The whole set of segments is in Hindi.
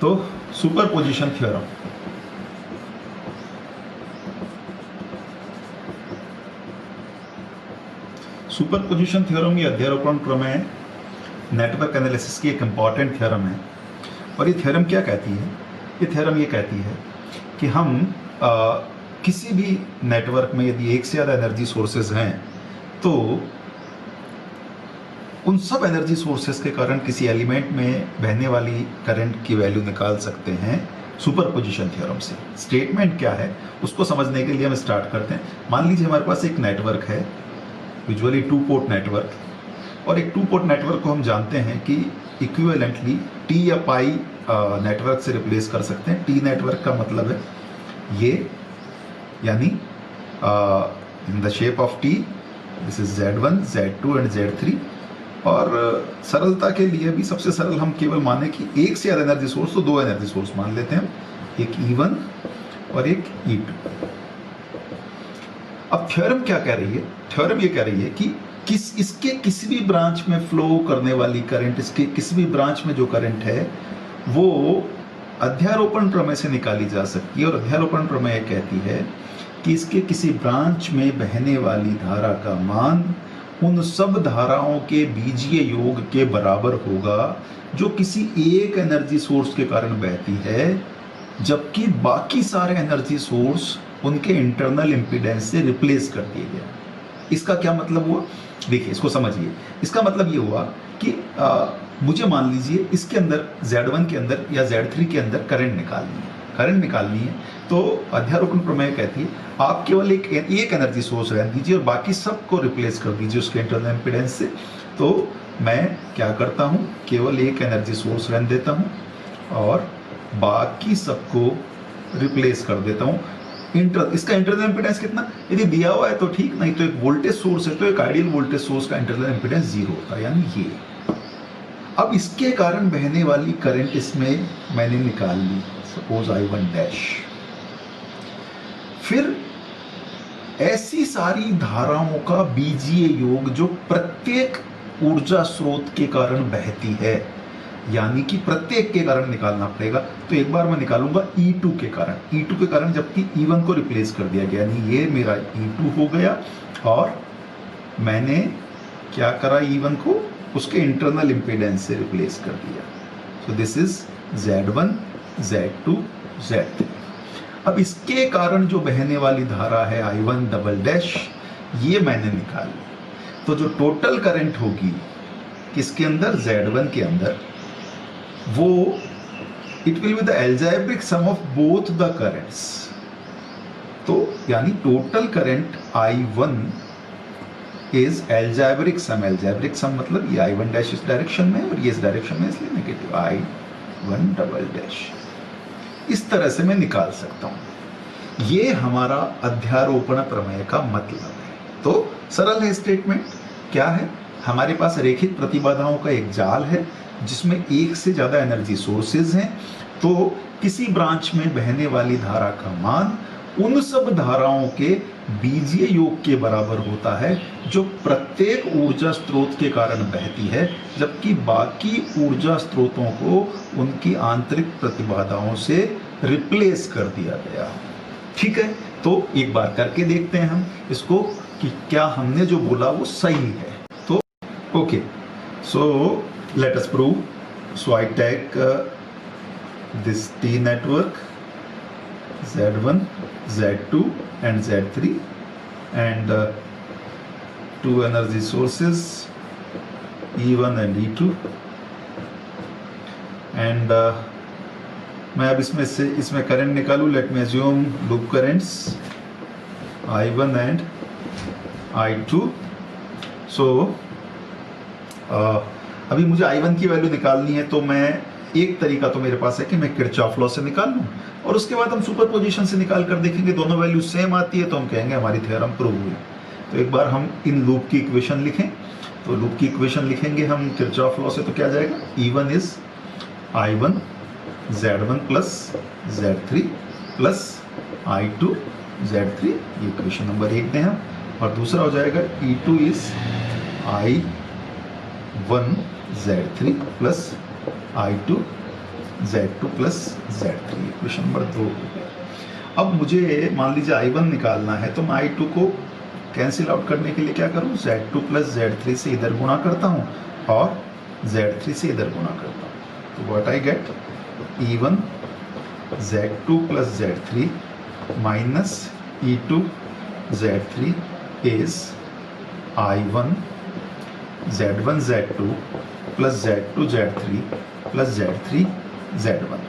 तो सुपरपोजिशन थ्योरम, सुपरपोजिशन थ्योरम ये अध्यारोपण प्रमेय नेटवर्क एनालिसिस की एक इंपॉर्टेंट थ्योरम है। और ये थ्योरम क्या कहती है? ये थ्योरम ये कहती है कि हम किसी भी नेटवर्क में यदि एक से ज़्यादा एनर्जी सोर्सेज हैं तो उन सब एनर्जी सोर्सेज के कारण किसी एलिमेंट में बहने वाली करंट की वैल्यू निकाल सकते हैं सुपरपोजिशन थ्योरम से। स्टेटमेंट क्या है उसको समझने के लिए हम स्टार्ट करते हैं। मान लीजिए हमारे पास एक नेटवर्क है, यूजुअली 2 पोर्ट नेटवर्क, और एक 2 पोर्ट नेटवर्क को हम जानते हैं कि इक्विवेलेंटली टी या पाई नेटवर्क से रिप्लेस कर सकते हैं। टी नेटवर्क का मतलब है ये, यानी in the shape of T, this is Z1, Z2 and Z3। और सरलता के लिए भी सबसे सरल हम केवल माने कि एक से ज़्यादा एनर्जी सोर्स तो 2 एनर्जी सोर्स मान लेते हैं, एक E1 और एक E2। अब थ्योरम क्या कह रही है? थ्योरम ये कह रही है कि इसके किसी भी ब्रांच में फ्लो करने वाली करंट, इसके किसी भी ब्रांच में जो करंट है वो अध्यारोपण प्रमेय से निकाली जा सकती है। और अध्यारोपण प्रमेय कहती है कि इसके किसी ब्रांच में बहने वाली धारा का मान उन सब धाराओं के बीजीय योग के बराबर होगा जो किसी एक एनर्जी सोर्स के कारण बहती है, जबकि बाकी सारे एनर्जी सोर्स उनके इंटरनल इंपीडेंस से रिप्लेस कर दिए गए। इसका क्या मतलब हुआ? देखिए, इसको समझिए। इसका मतलब ये हुआ कि मुझे मान लीजिए इसके अंदर Z1 के अंदर या Z3 के अंदर करंट निकालनी है तो अध्यारोपण प्रमेय कहती है आप केवल एक एनर्जी सोर्स रहने दीजिए और बाकी सबको रिप्लेस कर दीजिए उसके इंटरनल इंपीडेंस से। तो मैं क्या करता हूँ, केवल एक एनर्जी सोर्स रहने देता हूँ और बाकी सबको रिप्लेस कर देता हूँ। इसका इंटरनल इंपीडेंस कितना यदि दिया हुआ है तो ठीक, नहीं तो एक वोल्टेज सोर्स है तो एक आइडियल वोल्टेज सोर्स का इंटरनल इंपीडेंस 0 होता है, यानी ये। अब इसके कारण बहने वाली करंट इसमें मैंने निकाल ली, सपोज I1 डैश। फिर ऐसी सारी धाराओं का बीजीय योग जो प्रत्येक ऊर्जा स्रोत के कारण बहती है, यानी कि प्रत्येक के कारण निकालना पड़ेगा। तो एक बार मैं निकालूंगा E2 के कारण, जबकि E1 को रिप्लेस कर दिया गया, यानी ये मेरा E2 हो गया। और मैंने क्या करा, E1 को उसके इंटरनल इंपीडेंस से रिप्लेस कर दिया। So this is Z1, Z2, Z3। अब इसके कारण जो बहने वाली धारा है I1 डबल डैश, ये मैंने निकाली। तो जो टोटल करंट होगी किसके अंदर, Z1 के अंदर, वो it will be the algebraic sum of both the currents. तो यानी total current I1 is algebraic sum मतलब ये I1 डैश इस डायरेक्शन में और ये इस डायरेक्शन में, इसलिए नेगेटिव I1 डबल डैश। इस तरह से मैं निकाल सकता हूं। ये हमारा अध्यारोपण प्रमेय का मतलब है। तो सरल है स्टेटमेंट। क्या है, हमारे पास रेखित प्रतिबाधाओं का एक जाल है जिसमें एक से ज्यादा एनर्जी सोर्सेज हैं। तो किसी ब्रांच में बहने वाली धारा का मान उन सब धाराओं के बीजीय योग के बराबर होता है जो प्रत्येक ऊर्जा स्रोत के कारण बहती है, जबकि बाकी ऊर्जा स्रोतों को उनकी आंतरिक प्रतिबाधाओं से रिप्लेस कर दिया गया। ठीक है, तो एक बार करके देखते हैं हम इसको कि क्या हमने जो बोला वो सही है। तो okay, so let us prove. So I take this T network, Z1, Z2 and Z3 and 2 energy sources E1 and E2 and मैं अब इसमें करंट निकालूं। Let me assume loop currents I1 and I2। सो अभी मुझे I1 की वैल्यू निकालनी है, तो मैं एक तरीका तो मेरे पास है कि मैं किरचॉफ लॉ से निकाल लूं और उसके बाद हम सुपरपोजिशन से निकाल कर देखेंगे, दोनों वैल्यू सेम आती है तो हम कहेंगे हमारी थ्योरम प्रूव हुई। तो एक बार हम इन लूप की इक्वेशन लिखें। तो लूप की इक्वेशन लिखेंगे हम किरचॉफ लॉ से, तो क्या जाएगा, E1 is I1 Z1 plus Z3 plus I2 Z3, ये इक्वेशन नंबर 1 दें हम। और दूसरा हो जाएगा E2 is I1 Z3 plus I2 Z2 plus Z3, equation number 2 हो गया। अब मुझे मान लीजिए I1 निकालना है, तो मैं I2 को कैंसिल आउट करने के लिए क्या करूं, Z2 प्लस Z3 से इधर गुणा करता हूं और Z3 से इधर गुणा करता हूं। तो what I get, E1 Z2 plus Z3 minus E2 Z3 is I1 Z1 Z2 plus Z2 Z3 plus Z3 Z1।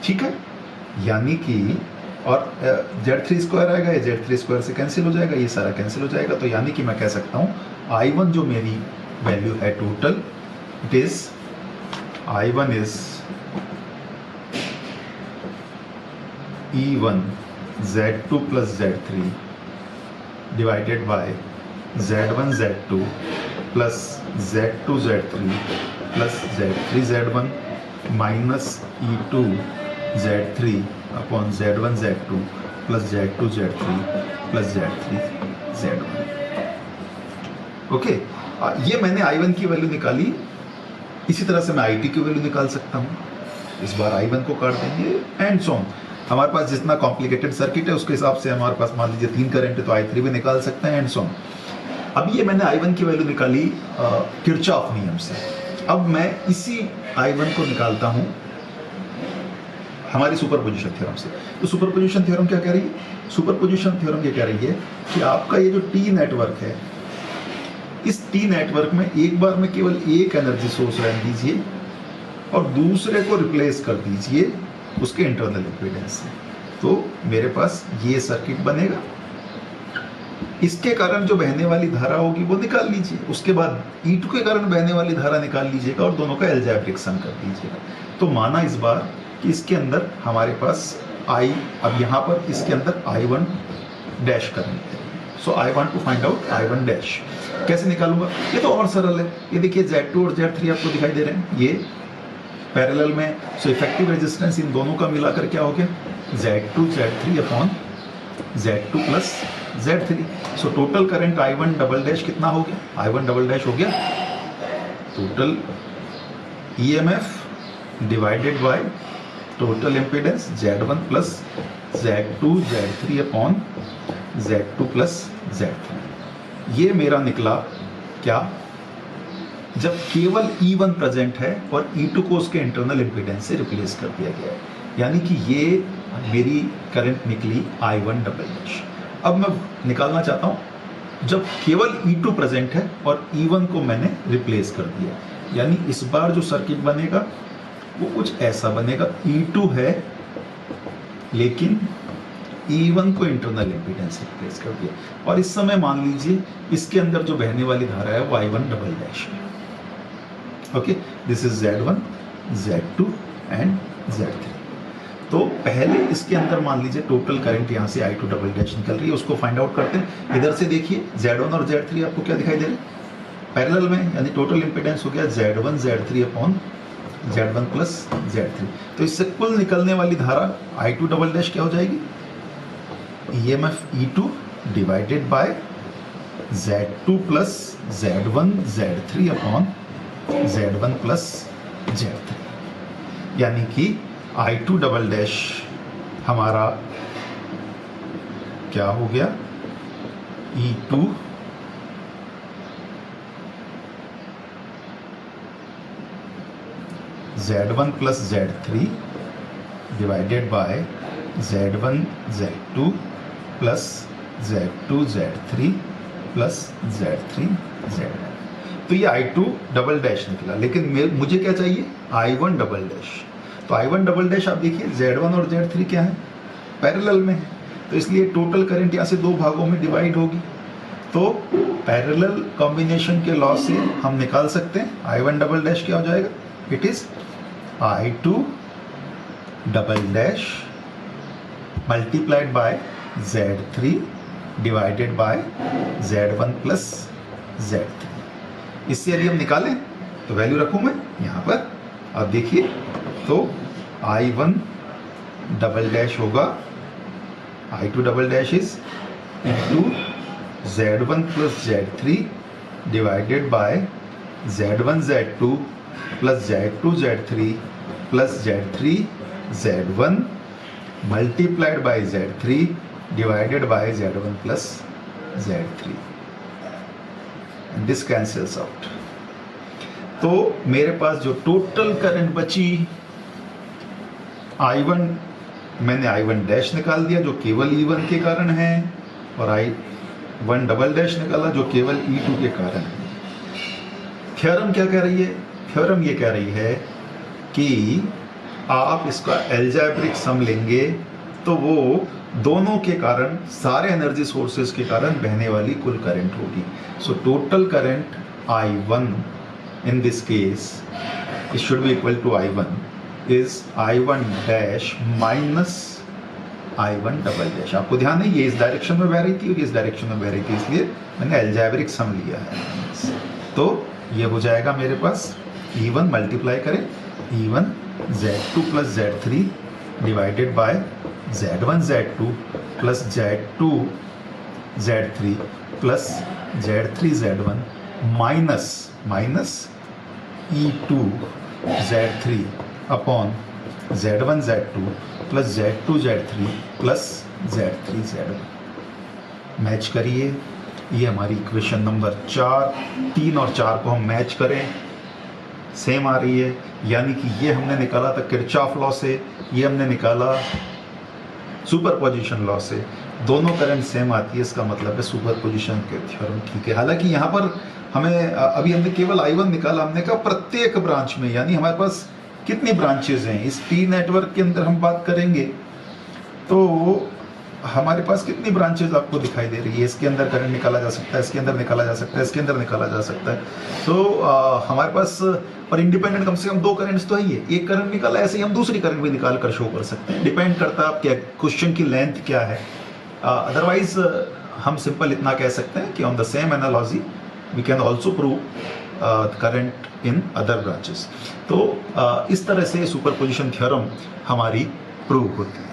ठीक है, यानी कि और Z3 स्क्वायर आएगा, ये Z3 स्क्वायर से कैंसिल हो जाएगा, ये सारा कैंसिल हो जाएगा। तो यानी कि मैं कह सकता हूं I1 जो मेरी वैल्यू है total, it is I1 is E1 Z2 plus Z3 divided by Z1 Z2 plus Z2 Z3 plus Z3 Z1 minus E2 Z3 upon Z1 Z2 plus Z2 Z3 plus Z3 Z1। Okay, ये मैंने I1 की वैल्यू निकाली। इसी तरह से मैं I2 की वैल्यू निकाल सकता हूँ। इस बार I1 को काट देंगे एंड सो ऑन। हमारे पास जितना कॉम्प्लिकेटेड सर्किट है उसके हिसाब से हमारे पास मान लीजिए 3 करंट है, तो I3 भी निकाल सकते हैं एंड सो ऑन। अब ये मैंने I1 की वैल्यू निकाली किरचॉफ नियम से। अब मैं इसी I1 को निकालता हूं हमारी सुपरपोजिशन थ्योरम से। तो सुपरपोजिशन थ्योरम क्या कह रही है, सुपरपोजिशन थ्योरम ये कह रही है कि आपका ये जो टी नेटवर्क है, इस टी नेटवर्क में एक बार में केवल एक एनर्जी सोर्स रहने दीजिए और दूसरे को रिप्लेस कर दीजिए उसके इंटरनल इम्पीडेंस से, तो मेरे पास ये सर्किट बनेगा। इसके कारण जो बहने वाली धारा होगी वो निकाल लीजिए, उसके बाद E2 के कारण बहने वाली धारा निकाल लीजिएगा और दोनों का अलजेब्रिक सम कर दीजिएगा। तो माना इस बार कि इसके अंदर हमारे पास अब यहाँ पर इसके अंदर I1 डैश करनी है। So I want to find out I1 dash. कैसे निकालूंगा, ये तो और सरल है। ये देखिए Z2 और Z3 आपको दिखाई दे रहे हैं, ये पैरेलल में। सो इफेक्टिव रेजिस्टेंस इन दोनों का मिलाकर क्या हो गया, Z2 Z3 upon Z2 plus Z3। So total current I1 double dash कितना हो गया, I1 डबल डैश हो गया total EMF divided by total impedance Z1 plus Z2 Z3 upon Z2 plus Z3। ये मेरा निकला क्या, जब केवल E1 प्रेजेंट है और E2 को उसके इंटरनल इम्पीडेंस से रिप्लेस कर दिया गया है, यानी कि ये मेरी करंट निकली I1 डबल डैश। अब मैं निकालना चाहता हूं जब केवल E2 प्रेजेंट है और E1 को मैंने रिप्लेस कर दिया, यानी इस बार जो सर्किट बनेगा वो कुछ ऐसा बनेगा। E2 है लेकिन E1 को इंटरनल इम्पीडेंस से रिप्लेस कर दिया, और इस समय मान लीजिए इसके अंदर जो बहने वाली धारा है वो I1 डबल डैश है। Okay, this is Z1 Z2 and Z3। तो पहले इसके अंदर मान लीजिए टोटल करंट यहाँ से I2 डबल डैश निकल रही है, उसको फाइंड आउट करते हैं। इधर से देखिए Z1 और Z3 आपको क्या दिखाई दे रहे हैं पैरेलल में, यानी टोटल इम्पीडेंस हो गया Z1 Z3 upon Z1 plus Z3। तो इससे कुल निकलने वाली धारा I2 डबल डैश क्या हो जाएगी, EMF E2 divided by Z2 plus Z1 Z3 upon Z1 plus Z3, यानी कि I2 डबल डैश हमारा क्या हो गया, E2 Z1 plus Z3 divided by Z1 Z2 plus Z2 Z3 plus Z3 Z1। तो ये I2 डबल डैश निकला, लेकिन मुझे क्या चाहिए, I1 डबल डैश। तो I1 डबल डैश आप देखिए Z1 और Z3 क्या है, पैरेलल में है, तो इसलिए टोटल करंट यहाँ से दो भागों में डिवाइड होगी। तो पैरेलल कॉम्बिनेशन के लॉ से हम निकाल सकते हैं I1 डबल डैश क्या हो जाएगा, it is I2 double dash multiplied by Z3 divided by Z1 plus Z3। इससे यदि हम निकालें तो वैल्यू रखूं मैं यहाँ पर, अब देखिए तो I1 डबल डैश होगा, I2 double dash is into Z1 plus Z3 divided by Z1 Z2 plus Z2 Z3 plus Z3 Z1 multiplied by Z3 divided by Z1 plus Z3, this cancels out. तो मेरे पास जो टोटल करंट बची I1, मैंने I1 डैश निकाल दिया जो केवल E1 के कारण है, और I1 डबल डैश निकाला जो केवल E2 के कारण है। थ्योरम क्या कह रही है? थ्योरम ये कह रही है कि आप इसका एल्जेब्रिक सम लेंगे तो वो दोनों के कारण, सारे एनर्जी सोर्सेज के कारण बहने वाली कुल करंट होगी। So total current I1 in this case it should be equal to I1 is I1 dash minus I1 double dash. आपको ध्यान है ये इस डायरेक्शन में बह रही थी और ये इस डायरेक्शन में बह रही थी, इसलिए मैंने एल्जेब्रिक सम लिया है। तो ये हो जाएगा मेरे पास E1 मल्टीप्लाई करें E1 Z2 plus Z3 divided by Z1 Z2 plus Z2 Z3 plus Z3 Z1 minus E2 Z3 upon Z1 Z2 plus Z2 Z3 plus Z3 Z1। Match करिए, ये हमारी इक्वेशन नंबर 4, 3 और 4 को हम मैच करें, सेम आ रही है। यानी कि ये हमने निकाला था किरचॉफ लॉ से, ये हमने निकाला सुपरपोजिशन लॉ से, दोनों करंट सेम आती है, इसका मतलब है सुपरपोजिशन के थ्योरम ठीक है। हालांकि यहाँ पर हमें अभी हमने केवल I1 निकाला, हमने कहा प्रत्येक ब्रांच में, यानी हमारे पास कितनी ब्रांचेज हैं इस P नेटवर्क के अंदर हम बात करेंगे तो हमारे पास कितनी ब्रांचेज आपको दिखाई दे रही है। इसके अंदर करंट निकाला जा सकता है, इसके अंदर निकाला जा सकता है, इसके अंदर निकाला जा सकता है। तो हमारे पास पर इंडिपेंडेंट कम से कम 2 करंट्स तो है ही है। एक करंट निकाला, ऐसे ही हम दूसरी करंट भी निकाल कर शो कर सकते हैं, डिपेंड करता है क्या क्वेश्चन की लेंथ क्या है। अदरवाइज हम सिंपल इतना कह सकते हैं कि on the same analogy we can also prove current in other branches. तो इस तरह से सुपरपोजिशन थ्योरम हमारी प्रूव होती है।